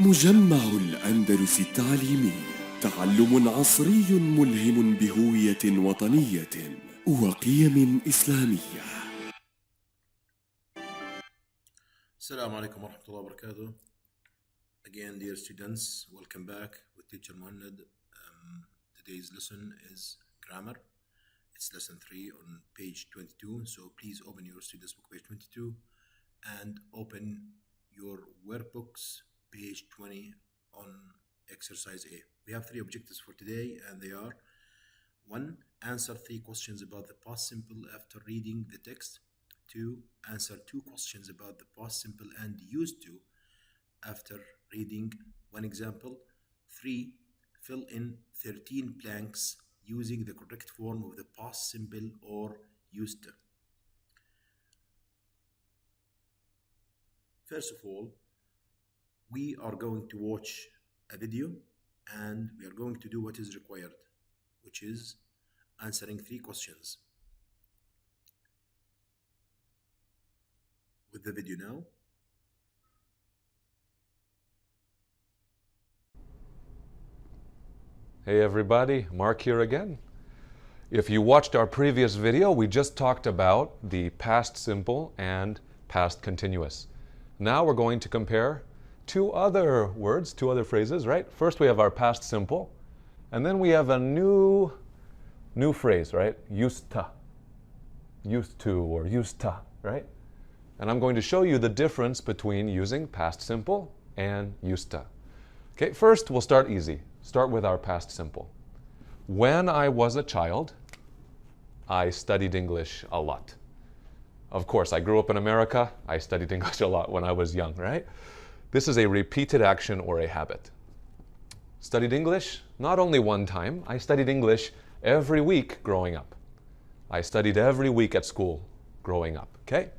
مجمع الأندلس التعليمي، تعلم عصري ملهم بهوية وطنية وقيم إسلامية. السلام عليكم ورحمة الله وبركاته. Again, dear students, welcome back with teacher Muhammad. Today's lesson is grammar. It's lesson 3 on page 22. So please open your students book page 22 and open your workbooks page 20 on exercise A. We have 3 objectives for today, and they are: 1. Answer 3 questions about the past simple after reading the text. 2. Answer 2 questions about the past simple and used to after reading one example. 3. Fill in 13 blanks using the correct form of the past simple or used to. First of all, we are going to watch a video and we are going to do what is required, which is answering 3 questions. With the video now. Hey everybody, Mark here again. If you watched our previous video, we just talked about the past simple and past continuous. Now we're going to compare 2 other words, 2 other phrases, right? First we have our past simple, and then we have a new phrase, right? Used to, or used to, right? And I'm going to show you the difference between using past simple and used to. Okay, first we'll start easy. Start with our past simple. When I was a child, I studied English a lot. Of course, I grew up in America. I studied English a lot when I was young, right? This is a repeated action or a habit. Studied English not only one time. I studied English every week growing up. I studied every week at school growing up, okay?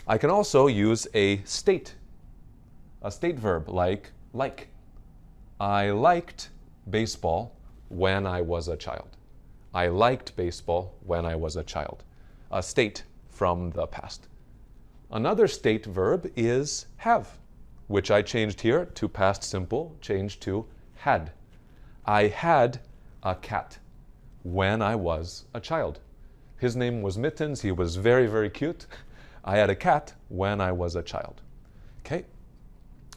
I can also use a state verb like. I liked baseball when I was a child. I liked baseball when I was a child. A state from the past. Another state verb is have, which I changed here to past simple, changed to had. I had a cat when I was a child. His name was Mittens. He was very, very cute. I had a cat when I was a child. Okay,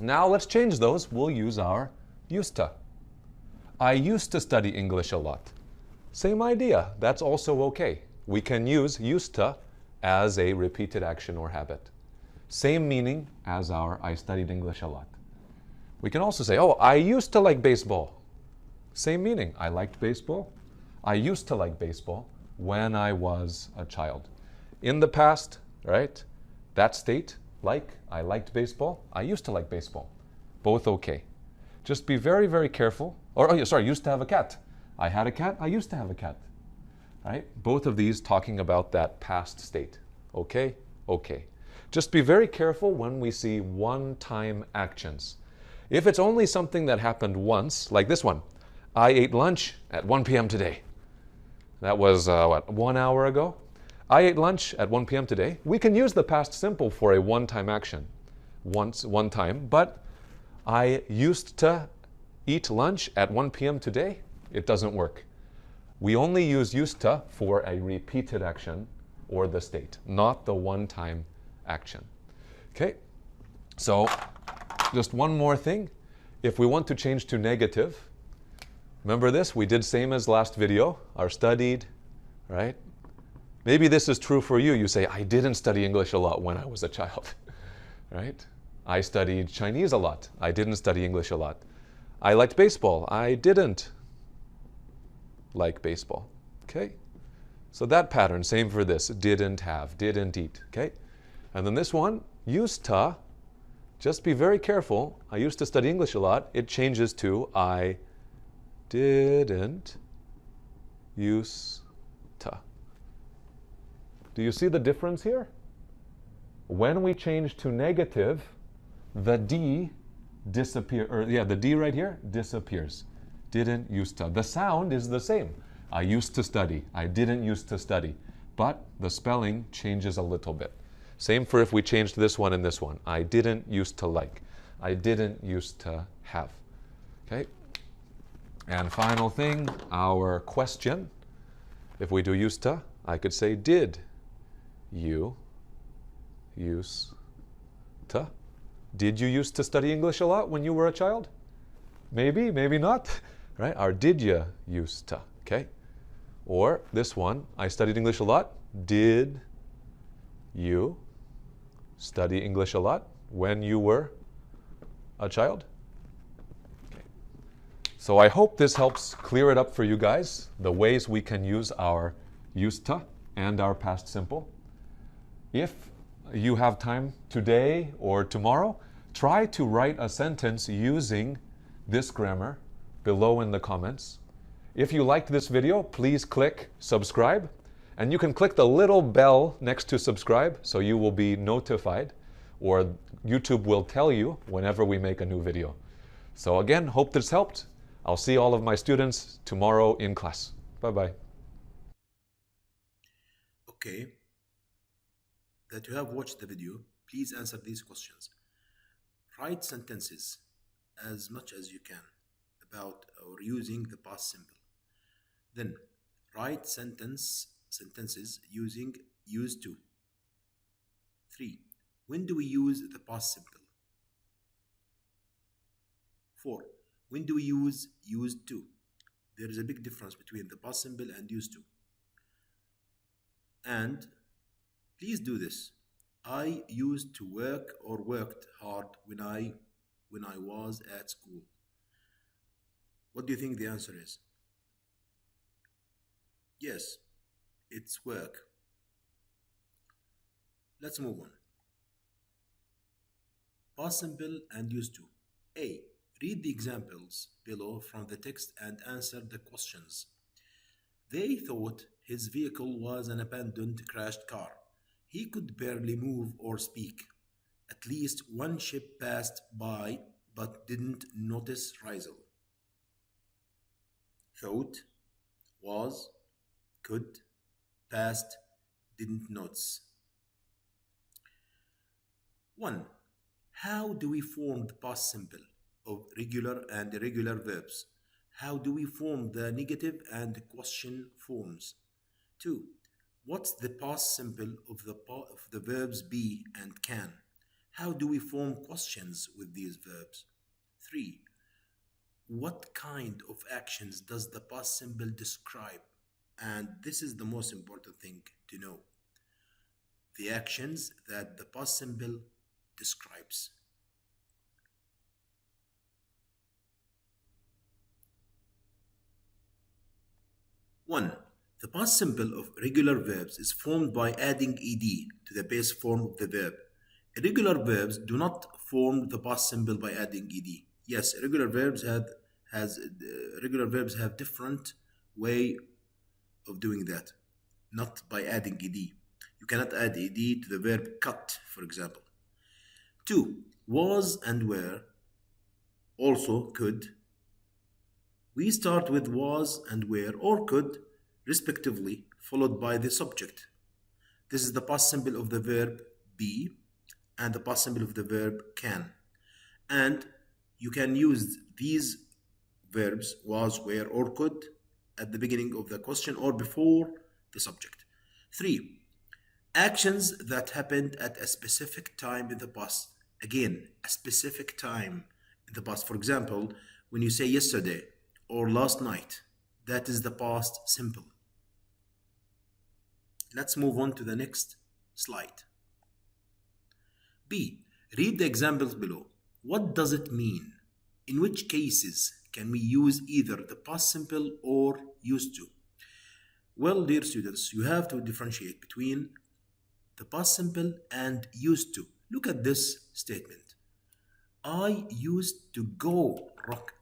now let's change those. We'll use our used to. I used to study English a lot. Same idea. That's also okay. We can use used to as a repeated action or habit. Same meaning as our I studied English a lot. We can also say, oh, I used to like baseball. Same meaning. I liked baseball. I used to like baseball when I was a child. In the past, right? That state, like, I liked baseball. I used to like baseball. Both okay. Just be very, very careful. Used to have a cat. I had a cat. I used to have a cat. Right? Both of these talking about that past state. Okay? Okay. Just be very careful when we see one-time actions. If it's only something that happened once, like this one, I ate lunch at 1 p.m. today. That was, 1 hour ago? I ate lunch at 1 p.m. today. We can use the past simple for a one-time action. One time, but I used to eat lunch at 1 p.m. today. It doesn't work. We only use used to for a repeated action or the state, not the one-time action. Okay, so just one more thing. If we want to change to negative, remember this? We did same as last video, our studied, right? Maybe this is true for you. You say, I didn't study English a lot when I was a child, right? I studied Chinese a lot. I didn't study English a lot. I liked baseball. I didn't like baseball, okay? So that pattern, same for this, didn't have, didn't eat, okay? And then this one, used to, just be very careful. I used to study English a lot. It changes to I didn't used to. Do you see the difference here? When we change to negative, the D the D right here disappears. Didn't used to. The sound is the same. I used to study. I didn't used to study. But the spelling changes a little bit. Same for if we changed this one and this one. I didn't used to like. I didn't used to have. Okay? And final thing, our question. If we do used to, I could say, did you used to? Did you used to study English a lot when you were a child? Maybe, maybe not, right? Or did you used to, okay? Or this one, I studied English a lot. Did you study English a lot when you were a child? Okay. So I hope this helps clear it up for you guys, the ways we can use our used to and our past simple. If you have time today or tomorrow, try to write a sentence using this grammar below in the comments. If you liked this video, please click subscribe. And you can click the little bell next to subscribe so you will be notified, or YouTube will tell you whenever we make a new video. So again, hope this helped. I'll see all of my students tomorrow in class. Bye-bye. Okay. That you have watched the video, please answer these questions. Write sentences as much as you can about or using the past simple. Then write sentences using used to. 3. When do we use the past simple? 4. When do we use used to? There is a big difference between the past simple and used to. And please do this. I used to work or worked hard when I was at school. What do you think the answer is? Yes, it's work. Let's move on. Past simple and used to. A. Read the examples below from the text and answer the questions. They thought his vehicle was an abandoned crashed car. He could barely move or speak. At least one ship passed by but didn't notice Rizal. Thought, was, could, past, didn't notice. 1. How do we form the past simple of regular and irregular verbs? How do we form the negative and question forms? 2. What's the past simple of the verbs be and can? How do we form questions with these verbs? 3. What kind of actions does the past simple describe? And this is the most important thing to know. The actions that the past simple describes. One, the past simple of regular verbs is formed by adding ed to the base form of the verb. Irregular verbs do not form the past simple by adding ed. Yes, regular verbs have different way of doing that, not by adding ed. You cannot add ed to the verb cut, for example. 2. Was and were also could. We start with was and were or could, respectively, followed by the subject. This is the past simple of the verb be and the past simple of the verb can. And you can use these verbs, was, were, or could, at the beginning of the question or before the subject. 3. Actions that happened at a specific time in the past. Again, a specific time in the past. For example, when you say yesterday or last night, that is the past simple. Let's move on to the next slide. B. Read the examples below. What does it mean? In which cases can we use either the past simple or used to? Well, dear students, you have to differentiate between the past simple and used to. Look at this statement. I used to go rock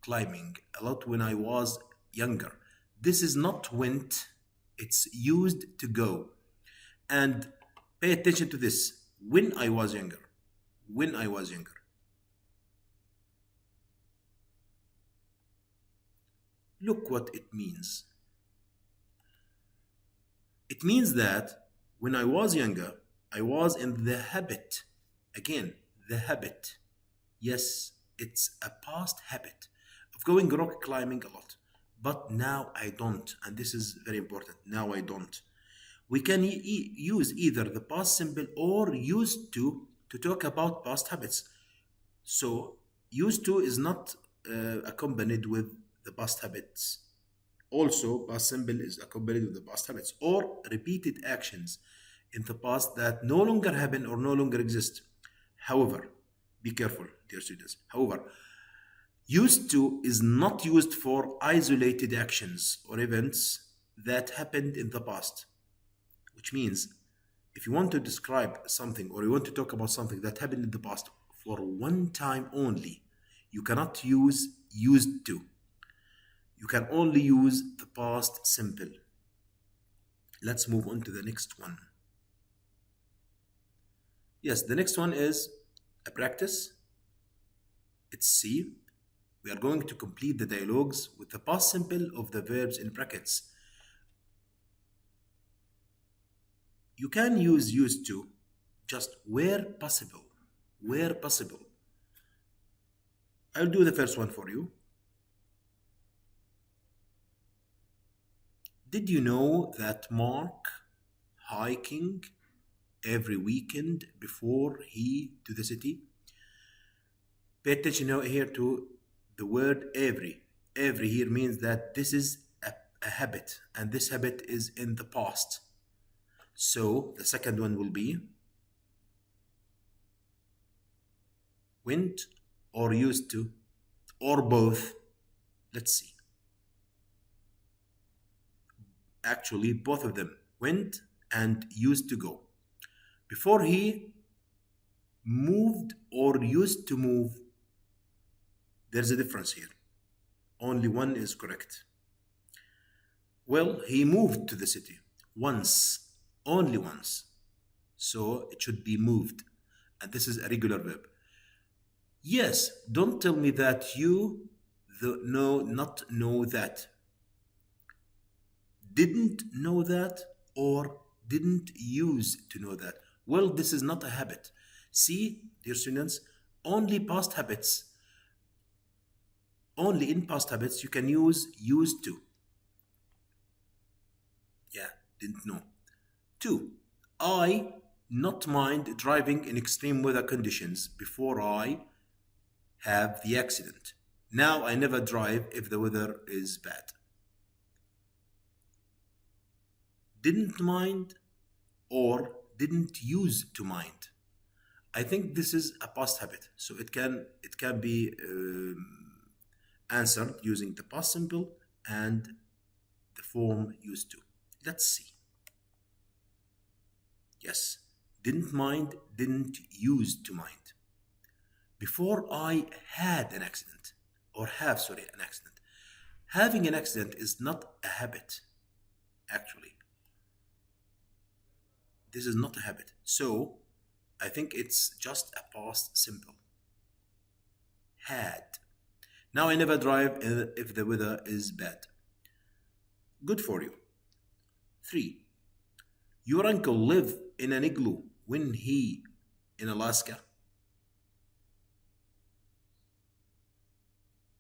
climbing a lot when I was younger. This is not went, it's used to go. And pay attention to this. When I was younger. When I was younger. Look what it means. It means that when I was younger, I was in the habit. Again, the habit. Yes, it's a past habit of going rock climbing a lot. But now I don't, and this is very important. Now I don't. We can use either the past simple or used to talk about past habits. So used to is not accompanied with the past habits. Also, past simple is accompanied with the past habits or repeated actions in the past that no longer happen or no longer exist. However, be careful, dear students. However, used to is not used for isolated actions or events that happened in the past, which means if you want to describe something or you want to talk about something that happened in the past for one time only, you cannot use used to. You can only use the past simple. Let's move on to the next one. Yes, the next one is a practice. It's C. We are going to complete the dialogues with the past simple of the verbs in brackets. You can use used to just where possible. Where possible. I'll do the first one for you. Did you know that Mark hiking every weekend before he to the city? Pay attention here to the word every. Every here means that this is a habit, and this habit is in the past. So the second one will be went or used to or both. Let's see. Actually, both of them, went and used to go. Before he moved or used to move, there's a difference here. Only one is correct. Well, he moved to the city once, only once. So it should be moved. And this is a regular verb. Yes, don't tell me that you not know that. Didn't know that or didn't use to know that. Well, this is not a habit. See, dear students, only past habits. Only in past habits you can use used to. Yeah, didn't know. 2. I not mind driving in extreme weather conditions before I have the accident. Now I never drive if the weather is bad. Didn't mind or didn't use to mind. I think this is a past habit, so it can be answered using the past simple and the form used to. Let's see. Yes, didn't mind, didn't use to mind. Before I had an accident, or have, an accident. Having an accident is not a habit, actually. This is not a habit. So, I think it's just a past simple. Had. Now I never drive if the weather is bad. Good for you. 3. Your uncle lived in an igloo when he in Alaska.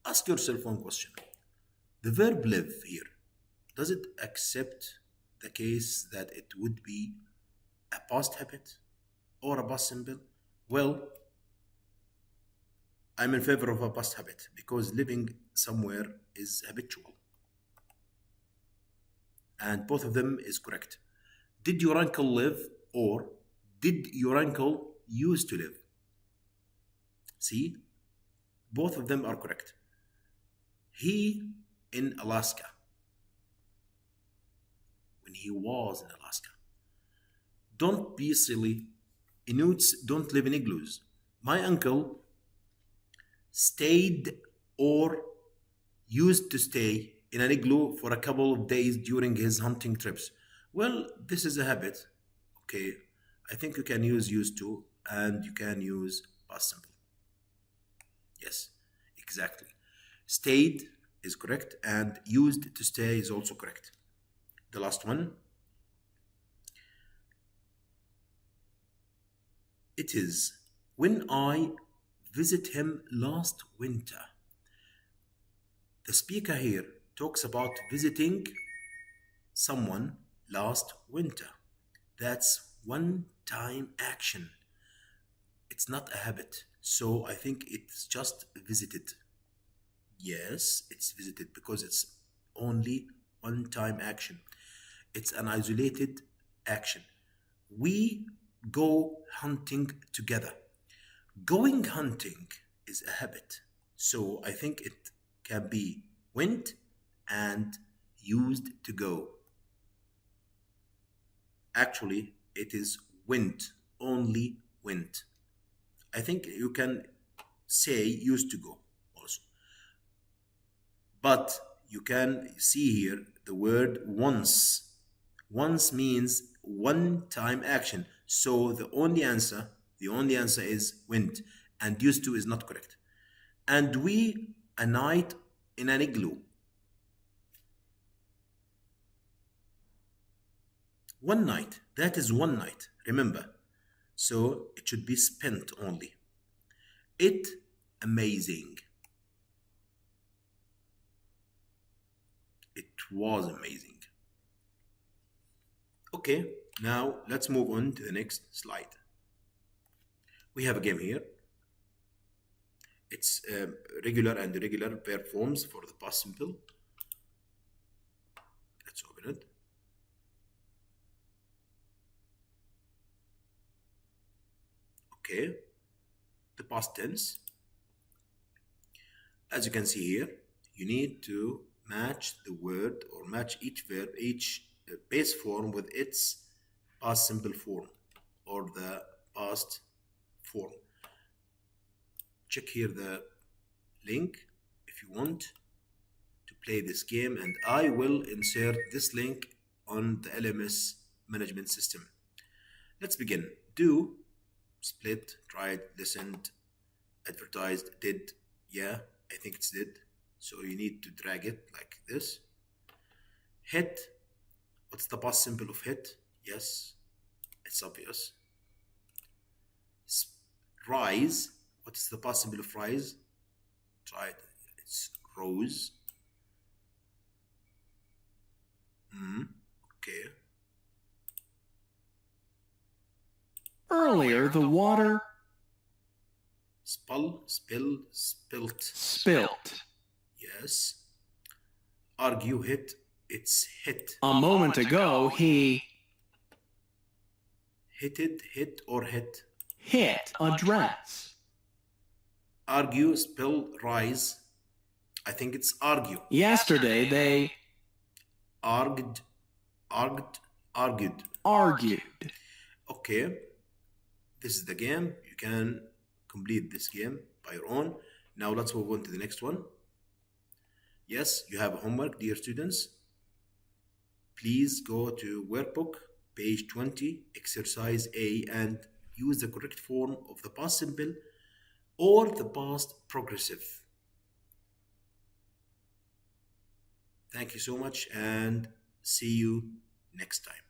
Ask yourself one question. The verb live here, does it accept the case that it would be a past habit or a past simple? Well, I'm in favor of a past habit because living somewhere is habitual. And both of them is correct. Did your uncle live or did your uncle used to live? See, both of them are correct. He in Alaska. When he was in Alaska. Don't be silly. Inuits don't live in igloos. My uncle stayed or used to stay in an igloo for a couple of days during his hunting trips. Well, this is a habit. Okay, I think you can use used to and you can use past simple. Yes, exactly. Stayed is correct and used to stay is also correct. The last one. It is when I visit him last winter. The speaker here talks about visiting someone last winter. That's one-time action. It's not a habit. So I think it's just visited. Yes, it's visited because it's only one-time action. It's an isolated action. We go hunting together. Going hunting is a habit. So I think it can be went and used to go. Actually, it is went, only went. I think you can say used to go also. But you can see here the word once. Once means one-time action. So the only answer is went, and used to is not correct. And we a night in an igloo. One night, that is one night, remember. So it should be spent only. It amazing. It was amazing. Okay, now let's move on to the next slide. We have a game here. It's regular and irregular verb forms for the past simple. Let's open it. Okay, the past tense. As you can see here, you need to match the word or match each verb, each base form with its past simple form or the past form. Check here the link if you want to play this game, and I will insert this link on the LMS management system. Let's begin. Do, split, tried, listened, advertised, did. Yeah, I think it's did. So you need to drag it like this. Hit. What's the past simple of hit? Yes, it's obvious. Rise. What's the past simple of rise? Tried. It's rose. Okay. Earlier, the water Spill, spill, spilt. spilt. Yes. Argue, hit. It's hit. A moment ago, he Hitted, hit or hit. hit a dress. Argue, spill, rise. I think it's argue. Yesterday, they Argued. argued. Okay. This is the game. You can complete this game by your own. Now let's move on to the next one. Yes, you have homework, dear students. Please go to workbook, page 20, exercise A, and use the correct form of the past simple or the past progressive. Thank you so much and see you next time.